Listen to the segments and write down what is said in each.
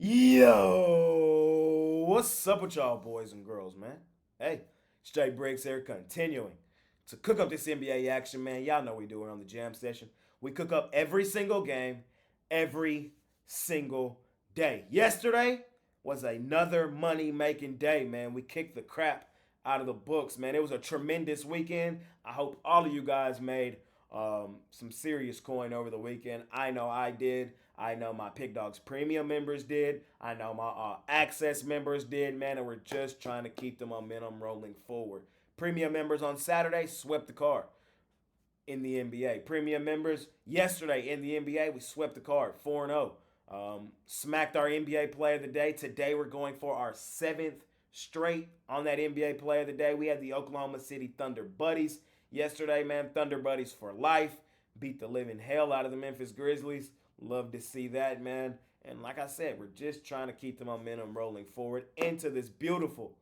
Yo, what's up with y'all boys and girls, man? Hey, Straight Breaks here, continuing to cook up this NBA action, man. Y'all know we do it on the jam session. We cook up every single game, every single day. Yesterday was another money-making day, man. We kicked the crap out of the books, man. It was a tremendous weekend. I hope all of you guys made some serious coin over the weekend. I know I did. I know my Pickdawgz premium members did. I know my access members did, man, and we're just trying to keep the momentum rolling forward. Premium members on Saturday swept the card in the NBA. Premium members yesterday in the NBA, we swept the card 4-0. Smacked our NBA play of the day. Today we're going for our seventh straight on that NBA play of the day. We had the Oklahoma City Thunder Buddies yesterday, man. Thunder Buddies for life. Beat the living hell out of the Memphis Grizzlies. Love to see that, man. And like I said, we're just trying to keep the momentum rolling forward into this beautiful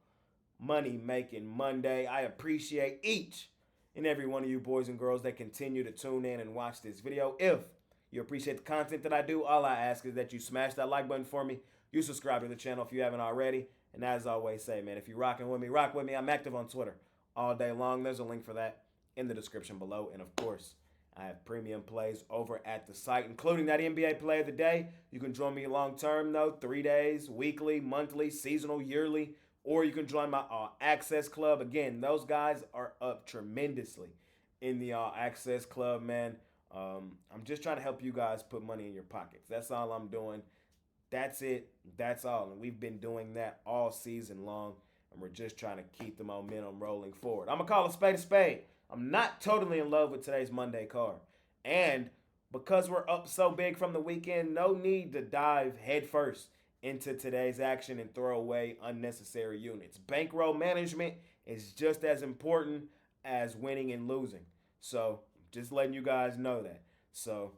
money-making Monday. I appreciate each and every one of you boys and girls that continue to tune in and watch this video. If you appreciate the content that I do, all I ask is that you smash that like button for me. You subscribe to the channel if you haven't already. And as I always say, man, if you're rocking with me, rock with me. I'm active on Twitter all day long. There's a link for that in the description below. And of course, I have premium plays over at the site, including that NBA play of the day. You can join me long term, though, 3 days, weekly, monthly, seasonal, yearly, or you can join my Access Club. Again, those guys are up tremendously in the Access Club, man. I'm just trying to help you guys put money in your pockets. That's all I'm doing. That's it. That's all. And we've been doing that all season long, and we're just trying to keep the momentum rolling forward. I'm going to call a spade a spade. I'm not totally in love with today's Monday card. And because we're up so big from the weekend, no need to dive headfirst into today's action and throw away unnecessary units. Bankroll management is just as important as winning and losing. So, just letting you guys know that. So,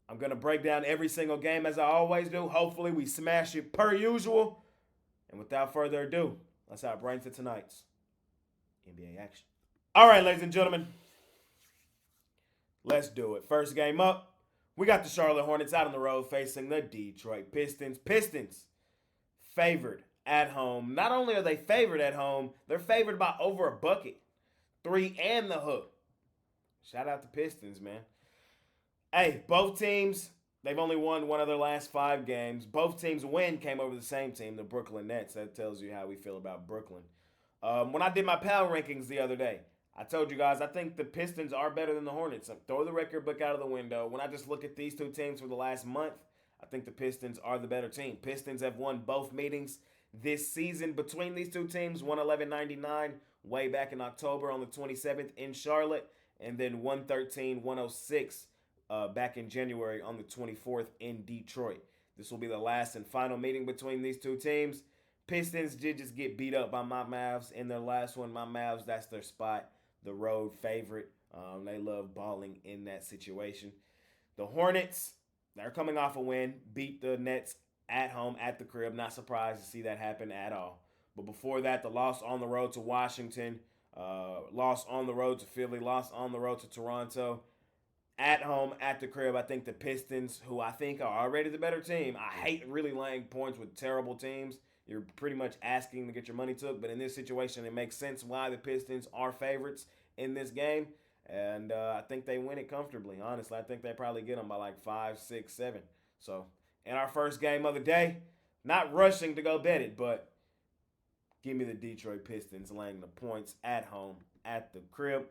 I'm going to break down every single game as I always do. Hopefully, we smash it per usual. And without further ado, let's hop right into tonight's NBA action. All right, ladies and gentlemen, let's do it. First game up, we got the Charlotte Hornets out on the road facing the Detroit Pistons. Pistons favored at home. Not only are they favored at home, they're favored by over a bucket. 3 and the hook. Shout out to Pistons, man. Hey, both teams, they've only won one of their last 5 games. Both teams' win came over the same team, the Brooklyn Nets. That tells you how we feel about Brooklyn. When I did my power rankings the other day, I told you guys I think the Pistons are better than the Hornets. Throw the record book out of the window. When I just look at these two teams for the last month, I think the Pistons are the better team. Pistons have won both meetings this season between these two teams, 111-99 way back in October on the 27th in Charlotte, and then 113-106 back in January on the 24th in Detroit. This will be the last and final meeting between these two teams. Pistons did just get beat up by my Mavs in their last one. My Mavs, that's their spot, the road favorite. They love balling in that situation. The Hornets, they're coming off a win, beat the Nets at home at the crib. Not surprised to see that happen at all. But before that, the loss on the road to Washington, loss on the road to Philly, loss on the road to Toronto. At home, at the crib, I think the Pistons, who I think are already the better team. I hate really laying points with terrible teams. You're pretty much asking to get your money took. But in this situation, it makes sense why the Pistons are favorites in this game. And I think they win it comfortably. Honestly, I think they probably get them by like 5, 6, 7. So, in our first game of the day, not rushing to go bet it, but give me the Detroit Pistons laying the points at home, at the crib.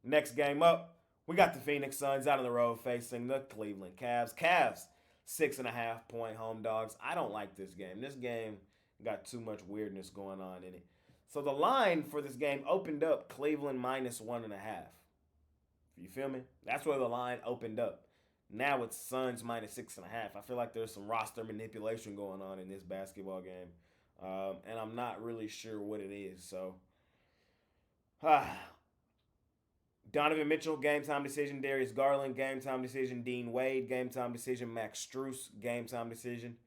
Next game up, we got the Phoenix Suns out on the road facing the Cleveland Cavs. Cavs, 6.5-point home dogs. I don't like this game. This game got too much weirdness going on in it. So the line for this game opened up Cleveland -1.5. You feel me? That's where the line opened up. Now it's Suns -6.5. I feel like there's some roster manipulation going on in this basketball game. And I'm not really sure what it is. So, Donovan Mitchell, game time decision. Darius Garland, game time decision. Dean Wade, game time decision. Max Strus, game time decision.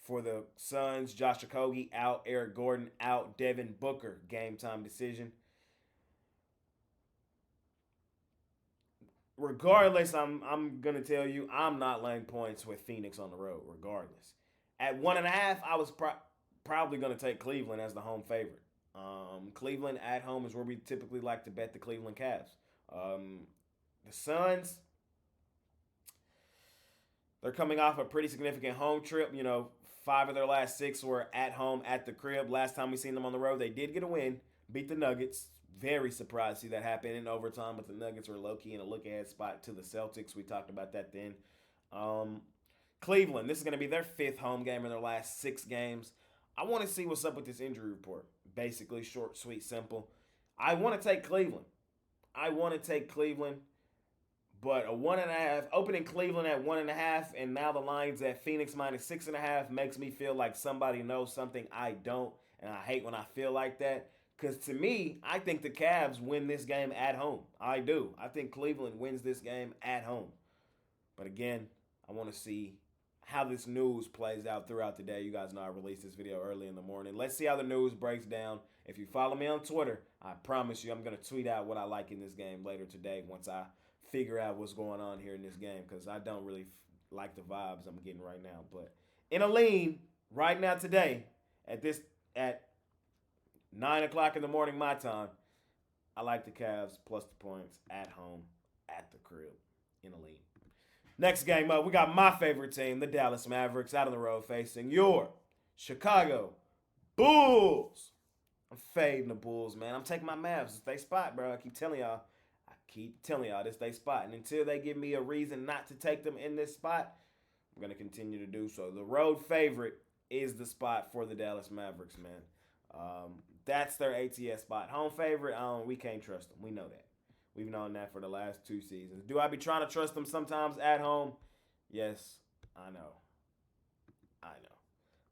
For the Suns, Josh Okogie out, Eric Gordon out, Devin Booker, game time decision. Regardless, I'm gonna tell you, I'm not laying points with Phoenix on the road. Regardless, At 1.5, I was probably going to take Cleveland as the home favorite. Cleveland at home is where we typically like to bet the Cleveland Cavs. Um, the Suns, they're coming off a pretty significant home trip. You know, 5 of their last 6 were at home at the crib. Last time we seen them on the road, they did get a win, beat the Nuggets. Very surprised to see that happen in overtime, but the Nuggets were low-key in a look-ahead spot to the Celtics. We talked about that then. Um, Cleveland, this is going to be their 5th home game in their last 6 games. I want to see what's up with this injury report. Basically, short, sweet, simple. I want to take Cleveland. But a 1.5, opening Cleveland at 1.5, and now the line's at Phoenix -6.5 makes me feel like somebody knows something I don't, and I hate when I feel like that. Because to me, I think the Cavs win this game at home. I do. I think Cleveland wins this game at home. But again, I want to see how this news plays out throughout the day. You guys know I released this video early in the morning. Let's see how the news breaks down. If you follow me on Twitter, I promise you I'm going to tweet out what I like in this game later today once I figure out what's going on here in this game, because I don't really like the vibes I'm getting right now. But in a lean right now today at 9 o'clock in the morning my time, I like the Cavs plus the points at home at the crib in a lean. Next game up, we got my favorite team, the Dallas Mavericks, out on the road facing your Chicago Bulls. I'm fading the Bulls, man. I'm taking my Mavs. It's their spot, bro. I keep telling y'all, this their spot. And until they give me a reason not to take them in this spot, I'm going to continue to do so. The road favorite is the spot for the Dallas Mavericks, man. That's their ATS spot. Home favorite, we can't trust them. We know that. We've known that for the last 2 seasons. Do I be trying to trust them sometimes at home? Yes, I know.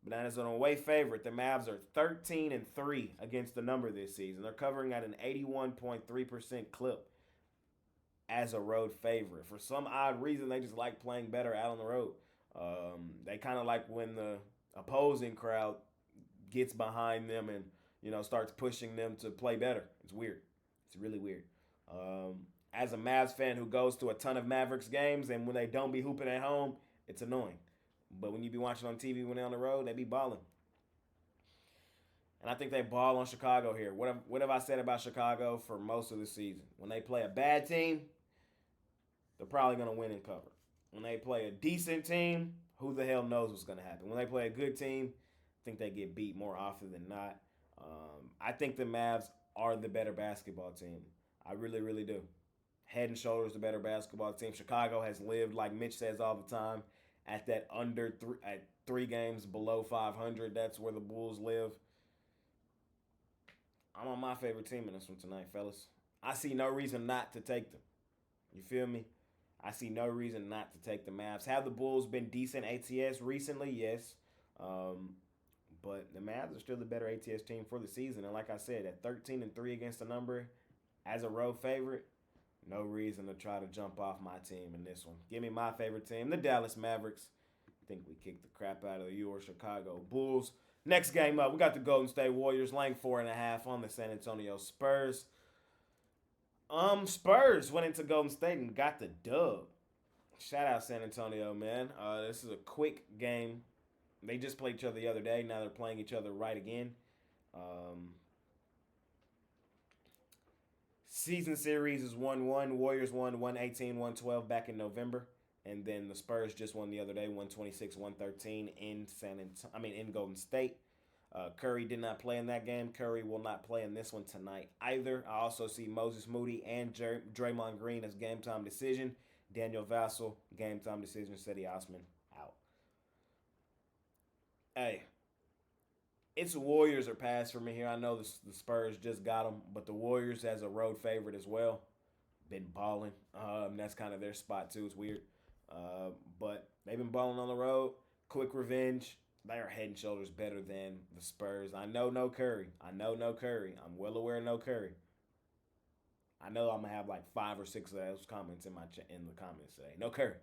But as an away favorite, the Mavs are 13-3 against the number this season. They're covering at an 81.3% clip as a road favorite. For some odd reason, they just like playing better out on the road. They kind of like when the opposing crowd gets behind them and starts pushing them to play better. It's weird. It's really weird. As a Mavs fan who goes to a ton of Mavericks games, and when they don't be hooping at home, it's annoying. But when you be watching on TV when they're on the road, they be balling. And I think they ball on Chicago here. What have I said about Chicago for most of the season? When they play a bad team, they're probably going to win and cover. When they play a decent team, who the hell knows what's going to happen? When they play a good team, I think they get beat more often than not. I think the Mavs are the better basketball team. I really, really do. Head and shoulders the better basketball team. Chicago has lived, like Mitch says all the time, at that at 3 games below 500. That's where the Bulls live. I'm on my favorite team in this one tonight, fellas. I see no reason not to take them. You feel me? I see no reason not to take the Mavs. Have the Bulls been decent ATS recently? Yes. But the Mavs are still the better ATS team for the season. And like I said, at 13-3 against the number as a road favorite, no reason to try to jump off my team in this one. Give me my favorite team, the Dallas Mavericks. I think we kicked the crap out of your Chicago Bulls. Next game up, we got the Golden State Warriors laying 4.5 on the San Antonio Spurs. Spurs went into Golden State and got the dub. Shout out San Antonio, man. This is a quick game. They just played each other the other day. Now they're playing each other right again. Season series is 1-1. Warriors won 118-112 back in November. And then the Spurs just won the other day, 126-113 in Golden State. Curry did not play in that game. Curry will not play in this one tonight either. I also see Moses Moody and Draymond Green as game time decision. Daniel Vassell, game time decision. Cedi Osman out. Hey, it's Warriors or pass for me here. I know the Spurs just got them, but the Warriors as a road favorite as well. Been balling. That's kind of their spot too. It's weird. But they've been balling on the road. Quick revenge. They are head and shoulders better than the Spurs. I know no Curry. I'm well aware of no Curry. I know I'm gonna have like 5 or 6 of those comments in the comments today. No Curry.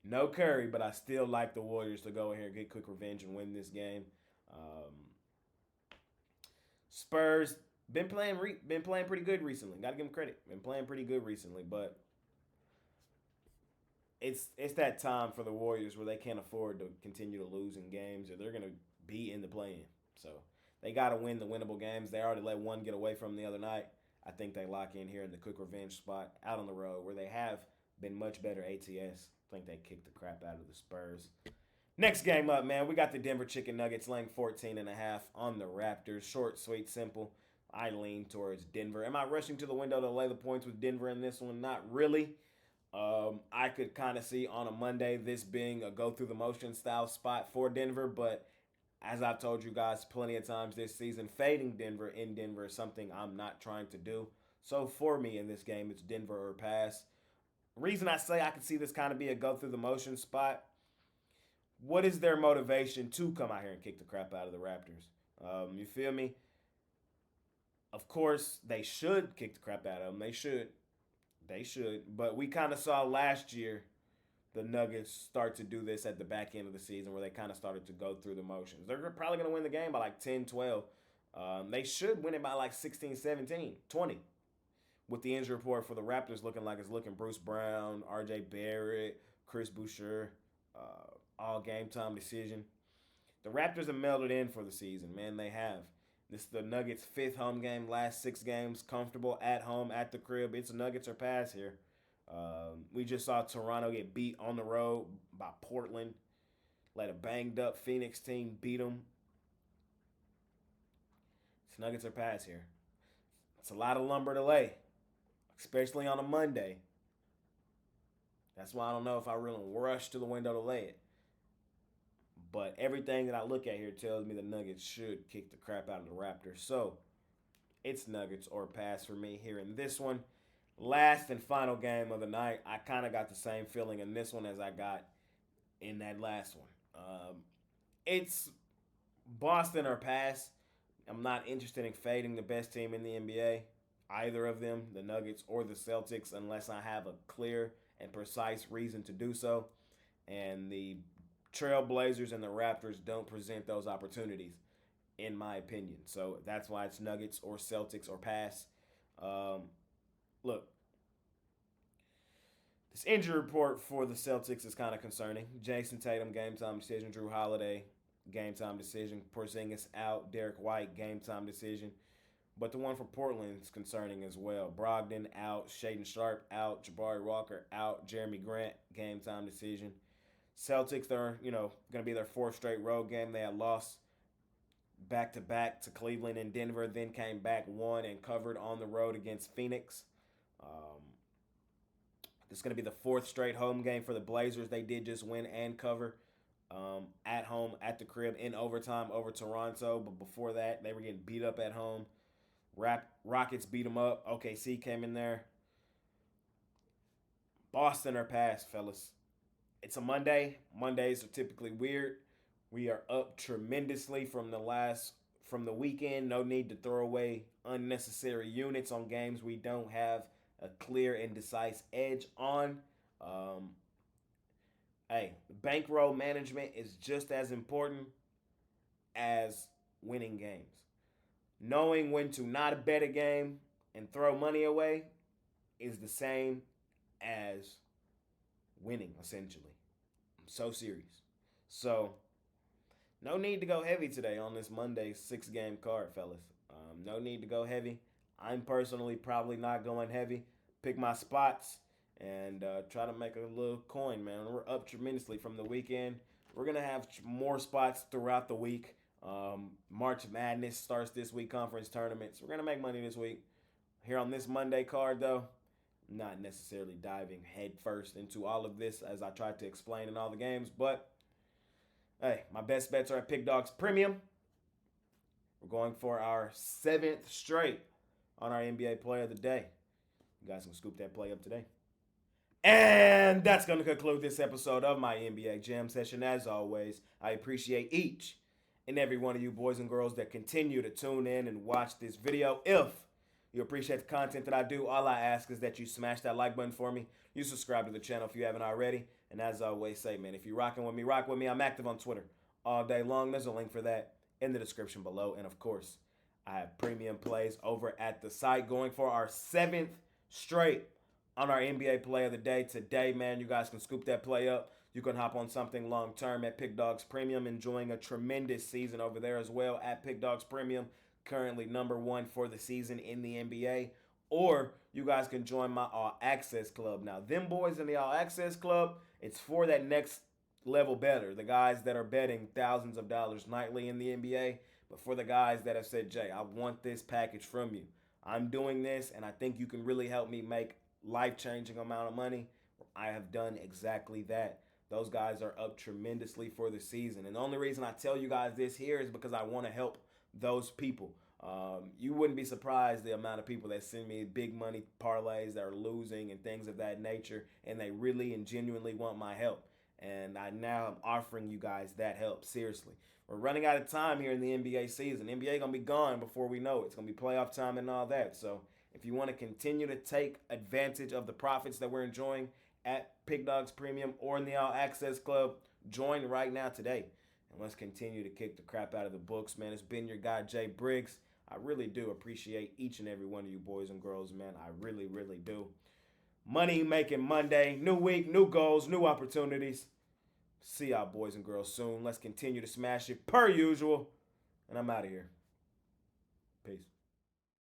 No Curry, but I still like the Warriors to go ahead and get quick revenge and win this game. Spurs been playing pretty good recently. Got to give them credit. Been playing pretty good recently, but it's that time for the Warriors where they can't afford to continue to lose in games, or they're gonna be in the play-in. So they got to win the winnable games. They already let one get away from them the other night. I think they lock in here in the quick revenge spot out on the road where they have been much better ATS. I think they kicked the crap out of the Spurs. Next game up, man, we got the Denver Chicken Nuggets laying 14.5 on the Raptors. Short, sweet, simple. I lean towards Denver. Am I rushing to the window to lay the points with Denver in this one? Not really. I could kind of see on a Monday this being a go through the motion style spot for Denver, but as I've told you guys plenty of times this season, fading Denver in Denver is something I'm not trying to do. So for me in this game, it's Denver or pass. Reason I say I could see this kind of be a go through the motion spot. What is their motivation to come out here and kick the crap out of the Raptors? You feel me? Of course, they should kick the crap out of them. They should. They should. But we kind of saw last year the Nuggets start to do this at the back end of the season where they kind of started to go through the motions. They're probably going to win the game by like 10, 12. They should win it by like 16, 17, 20. With the injury report for the Raptors looking like it's looking Bruce Brown, RJ Barrett, Chris Boucher, all game time decision. The Raptors have melded in for the season, man. They have. This is the Nuggets' fifth home game, last 6 games, comfortable at home, at the crib. It's Nuggets or pass here. We just saw Toronto get beat on the road by Portland. Let a banged up Phoenix team beat them. It's Nuggets or pass here. It's a lot of lumber to lay, especially on a Monday. That's why I don't know if I really rush to the window to lay it. But everything that I look at here tells me the Nuggets should kick the crap out of the Raptors. So it's Nuggets or pass for me here in this one. Last and final game of the night. I kind of got the same feeling in this one as I got in that last one. It's Boston or pass. I'm not interested in fading the best team in the NBA, either of them, the Nuggets or the Celtics, unless I have a clear and precise reason to do so. And the Trailblazers and the Raptors don't present those opportunities, in my opinion. So that's why it's Nuggets or Celtics or pass. Look, this injury report for the Celtics is kind of concerning. Jason Tatum, game time decision. Drew Holiday, game time decision. Porzingis out. Derek White, game time decision. But the one for Portland is concerning as well. Brogdon out. Shaedon Sharpe out. Jabari Walker out. Jeremy Grant, game time decision. Celtics, they're, going to be their 4th straight road game. They had lost back-to-back to Cleveland and Denver, then came back, won, and covered on the road against Phoenix. This is going to be the 4th straight home game for the Blazers. They did just win and cover at home, at the crib, in overtime over Toronto. But before that, they were getting beat up at home. Rockets beat them up. OKC came in there. Boston or pass, fellas. It's a Monday. Mondays are typically weird. We are up tremendously from the weekend. No need to throw away unnecessary units on games we don't have a clear and decisive edge on. Bankroll management is just as important as winning games. Knowing when to not bet a game and throw money away is the same as winning, essentially. I'm so serious. So, no need to go heavy today on this Monday 6-game card, fellas. No need to go heavy. I'm personally probably not going heavy. Pick my spots and try to make a little coin, man. We're up tremendously from the weekend. We're going to have more spots throughout the week. March Madness starts this week, conference tournaments. We're going to make money this week. Here on this Monday card, though, not necessarily diving head first into all of this as I tried to explain in all the games. But, hey, my best bets are at Pick Dawgz Premium. We're going for our 7th straight on our NBA Player of the Day. You guys can scoop that play up today. And that's going to conclude this episode of my NBA Jam Session. As always, I appreciate each and every one of you boys and girls that continue to tune in and watch this video. If you appreciate the content that I do, all I ask is that you smash that like button for me. You subscribe to the channel if you haven't already. And as I always say, man, if you're rocking with me, rock with me. I'm active on Twitter all day long. There's a link for that in the description below. And, of course, I have premium plays over at the site going for our 7th straight on our NBA play of the day today, man. You guys can scoop that play up. You can hop on something long term at Pickdawgz Premium, enjoying a tremendous season over there as well at Pickdawgz Premium, currently #1 for the season in the NBA. Or you guys can join my All Access Club. Now, them boys in the All Access Club, it's for that next level better. The guys that are betting thousands of dollars nightly in the NBA, but for the guys that have said, Jay, I want this package from you. I'm doing this, and I think you can really help me make life-changing amount of money. I have done exactly that. Those guys are up tremendously for the season. And the only reason I tell you guys this here is because I want to help those people. You wouldn't be surprised the amount of people that send me big money parlays that are losing and things of that nature, and they really and genuinely want my help. And I now am offering you guys that help. Seriously. We're running out of time here in the NBA season. NBA going to be gone before we know it. It's going to be playoff time and all that. So if you want to continue to take advantage of the profits that we're enjoying at Pickdawgz Premium or in the All Access Club, join right now today. And let's continue to kick the crap out of the books, man. It's been your guy, Jay Briggs. I really do appreciate each and every one of you boys and girls, man. I really, really do. Money Making Monday. New week, new goals, new opportunities. See y'all boys and girls soon. Let's continue to smash it per usual. And I'm out of here. Peace.